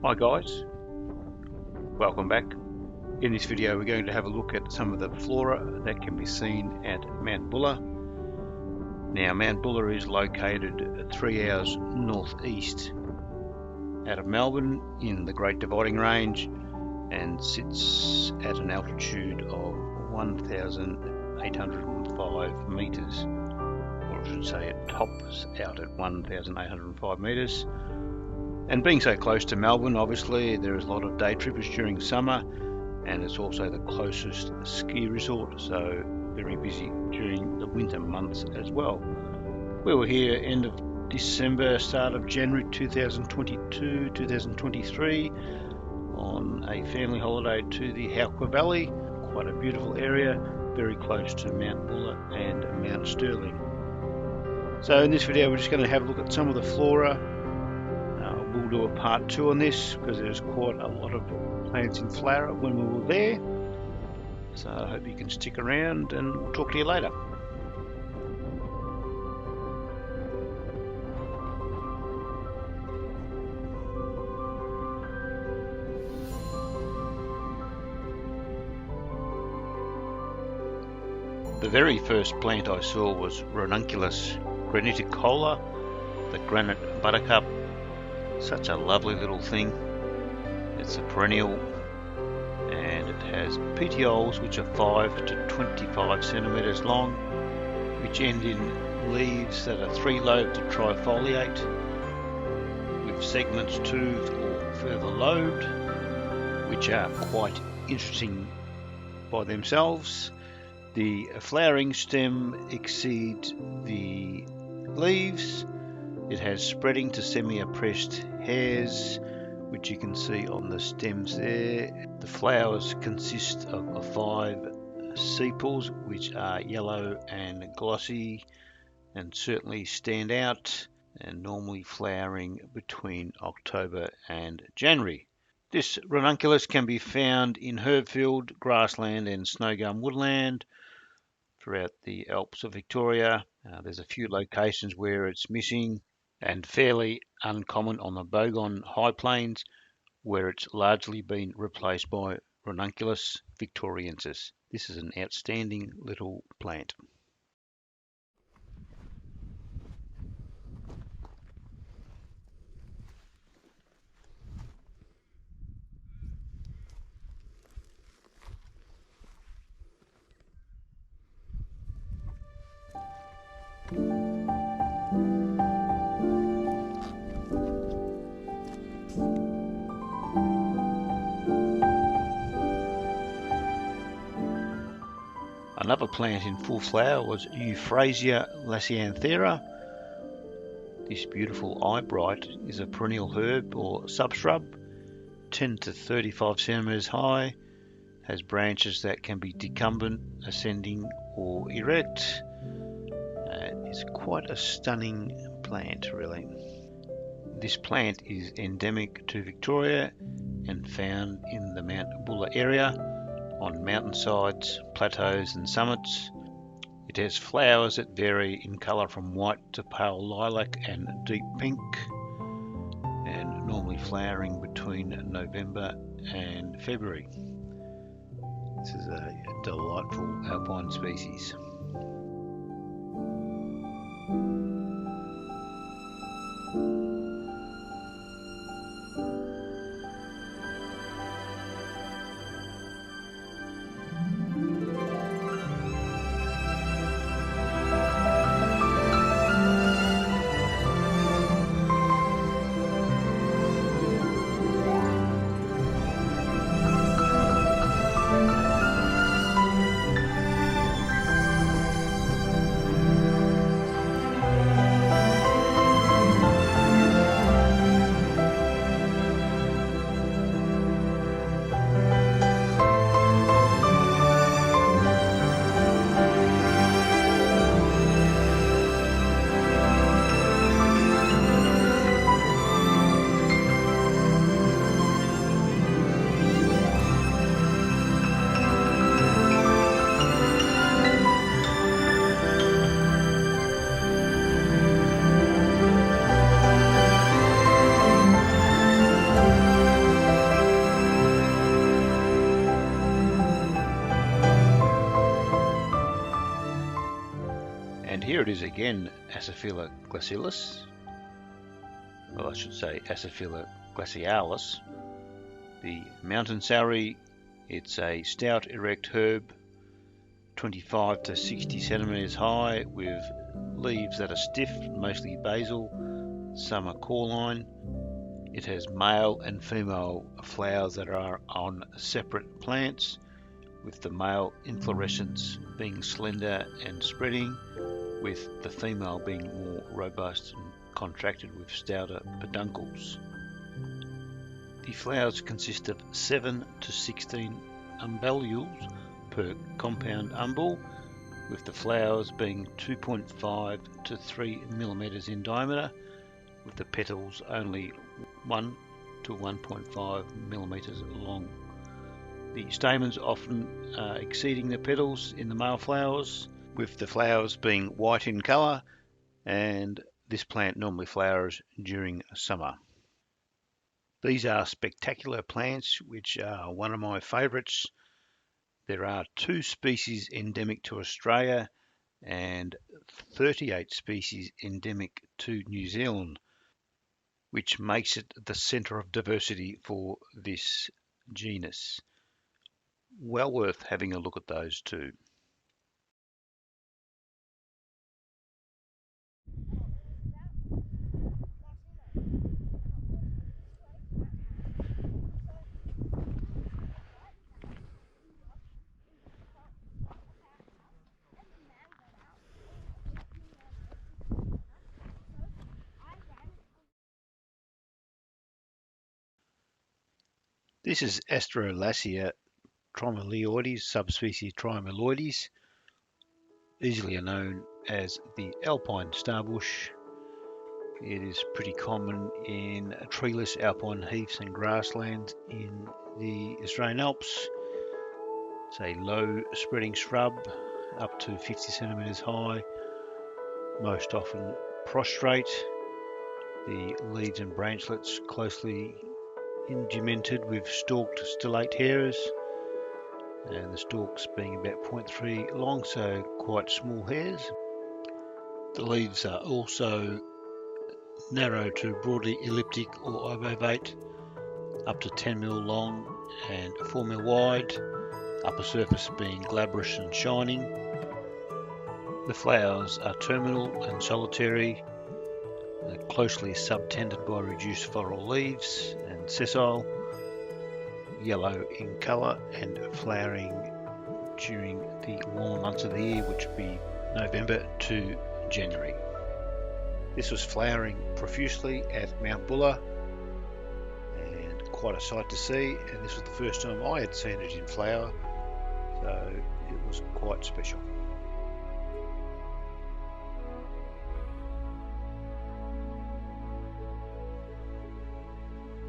Hi guys, welcome back. In this video we're going to have a look at some of the flora that can be seen at Mount Buller. Now Mount Buller is located 3 hours northeast out of Melbourne in the Great Dividing Range and sits at an altitude of 1,805 metres, or I should say it tops out at 1,805 metres. And being so close to Melbourne, obviously there is a lot of day trippers during summer, and it's also the closest ski resort, so very busy during the winter months as well. We were here end of December, start of January 2023 on a family holiday to the Hovea Valley. Quite a beautiful area, very close to Mount Buller and Mount Sterling. So in this video we're just going to have a look at some of the flora. We'll do a part 2 on this because there's quite a lot of plants in flower when we were there. So I hope you can stick around and we'll talk to you later. The very first plant I saw was Ranunculus granicola, the Granite Buttercup. Such a lovely little thing. It's a perennial and it has petioles which are 5 to 25 centimeters long, which end in leaves that are 3-lobed to trifoliate with segments 2 or further lobed, which are quite interesting by themselves. The flowering stem exceeds the leaves. It has spreading to semi-oppressed hairs, which you can see on the stems there. The flowers consist of 5 sepals, which are yellow and glossy and certainly stand out, and normally flowering between October and January. This ranunculus can be found in herbfield, grassland and snow gum woodland throughout the Alps of Victoria. There's a few locations where it's missing, and fairly uncommon on the Bogon high plains, where it's largely been replaced by Ranunculus victoriensis. This is an outstanding little plant. Another plant in full flower was Euphrasia lasianthera. This beautiful eyebright is a perennial herb or subshrub, 10 to 35 centimeters high, has branches that can be decumbent, ascending or erect. It's quite a stunning plant, really. This plant is endemic to Victoria and found in the Mount Buller area, on mountainsides, plateaus and summits. It has flowers that vary in colour from white to pale lilac and deep pink, and normally flowering between November and February. This is a delightful alpine species. And here it is again, Asaphila glacialis. Well, I should say Asaphila glacialis. The mountain celery, it's a stout erect herb, 25 to 60 centimeters high, with leaves that are stiff, mostly basal, some are corline. It has male and female flowers that are on separate plants, with the male inflorescence being slender and spreading, with the female being more robust and contracted with stouter peduncles. The flowers consist of 7 to 16 umbellules per compound umbel, with the flowers being 2.5 to 3 millimeters in diameter, with the petals only 1 to 1.5 millimeters long. The stamens often exceeding the petals in the male flowers, with the flowers being white in colour, and this plant normally flowers during summer. These are spectacular plants which are one of my favourites. There are 2 species endemic to Australia and 38 species endemic to New Zealand, which makes it the centre of diversity for this genus. Well worth having a look at those too. This is Astrolacia trimeloides, subspecies trimeloides, easily known as the Alpine starbush. It is pretty common in treeless alpine heaths and grasslands in the Australian Alps. It's a low spreading shrub, up to 50 centimeters high, most often prostrate. The leaves and branchlets closely ingumented with stalked stellate hairs, and the stalks being about 0.3 long, so quite small hairs. The leaves are also narrow to broadly elliptic or obovate, up to 10 mm long and 4 mm wide, upper surface being glabrous and shining. The flowers are terminal and solitary, closely subtended by reduced floral leaves and sessile, yellow in colour, and flowering during the warm months of the year, which would be November to January. This was flowering profusely at Mount Buller, and quite a sight to see, and this was the first time I had seen it in flower, so it was quite special.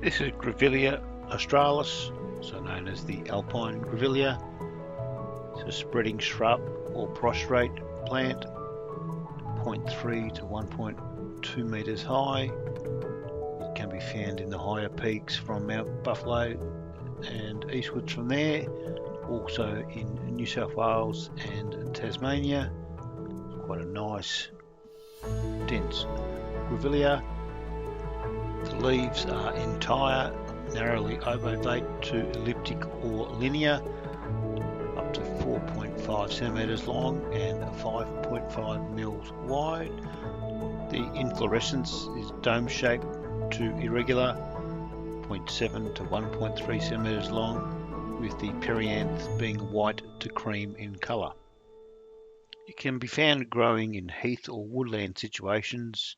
This is Grevillea australis, also known as the Alpine Grevillea. It's a spreading shrub or prostrate plant, 0.3 to 1.2 metres high. It can be found in the higher peaks from Mount Buffalo and eastwards from there, also in New South Wales and Tasmania. It's quite a nice, dense Grevillea. The leaves are entire, narrowly obovate to elliptic or linear, up to 4.5 centimeters long and 5.5 mils wide. The inflorescence is dome-shaped to irregular, 0.7 to 1.3 centimeters long, with the perianth being white to cream in colour. It can be found growing in heath or woodland situations,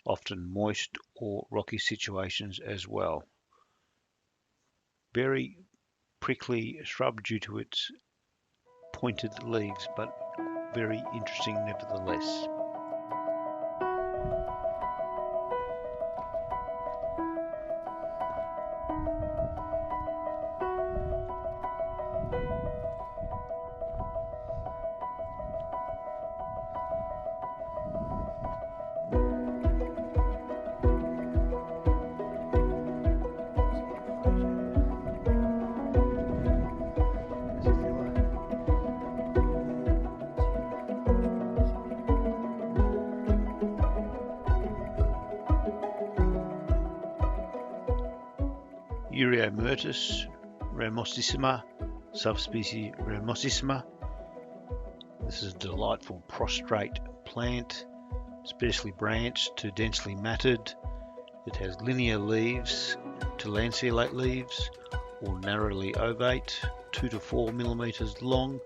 often moist or rocky situations as well. Very prickly shrub due to its pointed leaves, but very interesting nevertheless. Ureomyrtus ramosissima, subspecies ramosissima. This is a delightful prostrate plant, especially branched to densely matted. It has linear leaves to lanceolate leaves, or narrowly ovate, 2 to 4 millimeters long.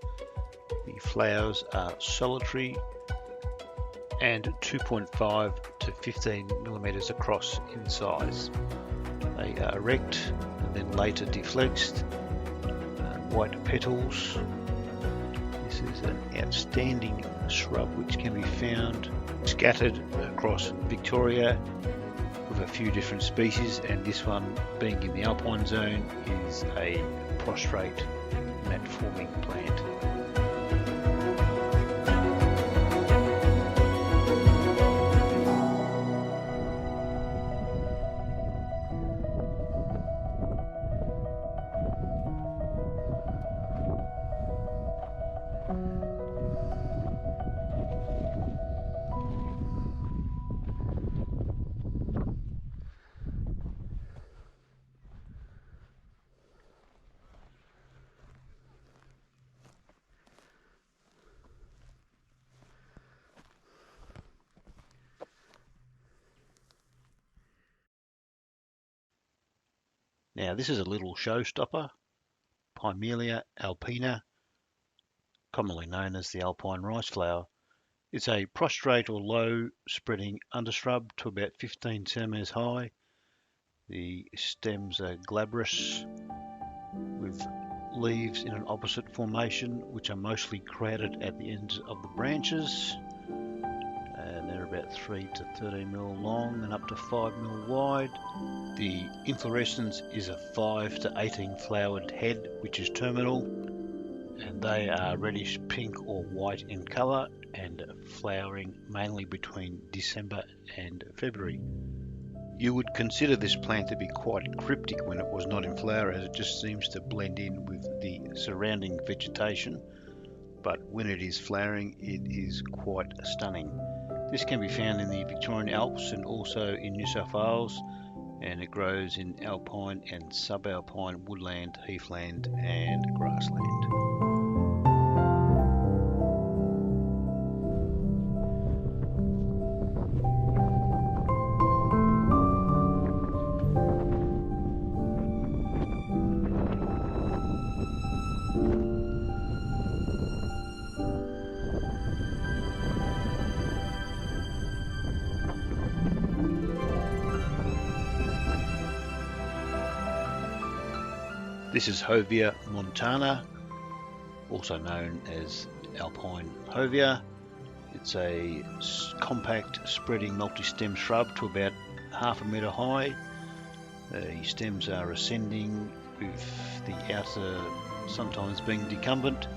The flowers are solitary and 2.5 to 15 millimeters across in size. They are erect and then later deflexed. White petals. This is an outstanding shrub which can be found scattered across Victoria with a few different species, and this one, being in the alpine zone, is a prostrate mat forming plant. Now this is a little showstopper, Pimelia alpina, commonly known as the alpine rice flower. It's a prostrate or low spreading undershrub to about 15 centimeters high. The stems are glabrous with leaves in an opposite formation, which are mostly crowded at the ends of the branches. And they're about 3 to 13 mil long and up to 5 mil wide. The inflorescence is a 5 to 18 flowered head, which is terminal, and they are reddish pink or white in colour and flowering mainly between December and February. You would consider this plant to be quite cryptic when it was not in flower, as it just seems to blend in with the surrounding vegetation, but when it is flowering it is quite stunning. This can be found in the Victorian Alps and also in New South Wales, and it grows in alpine and subalpine woodland, heathland and grassland. This is Hovea montana, also known as Alpine Hovea. It's a compact spreading multi-stem shrub to about half a metre high. The stems are ascending with the outer sometimes being decumbent.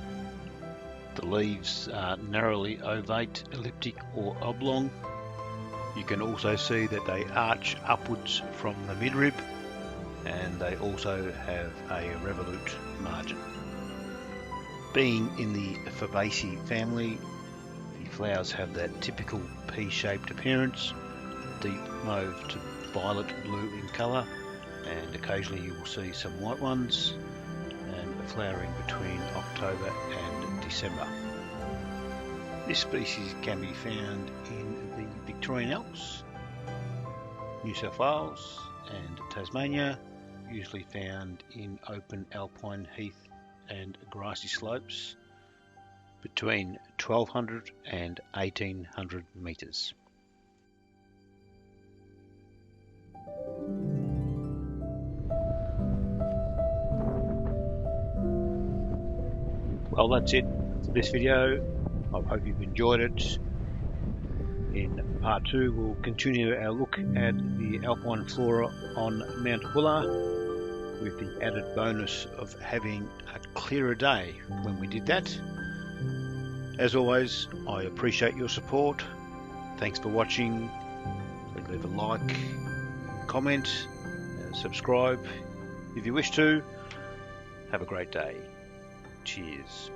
The leaves are narrowly ovate, elliptic or oblong. You can also see that they arch upwards from the midrib, and they also have a revolute margin. Being in the Fabaceae family, the flowers have that typical pea-shaped appearance, deep mauve to violet blue in colour, and occasionally you will see some white ones, and flowering between October and December. This species can be found in the Victorian Alps, New South Wales and Tasmania, usually found in open alpine heath and grassy slopes between 1200 and 1800 metres. Well, that's it for this video. I hope you've enjoyed it. In part 2 we'll continue our look at the alpine flora on Mount Buller, with the added bonus of having a clearer day when we did that. As always, I appreciate your support. Thanks for watching. Please leave a like, comment, subscribe if you wish to. Have a great day. Cheers.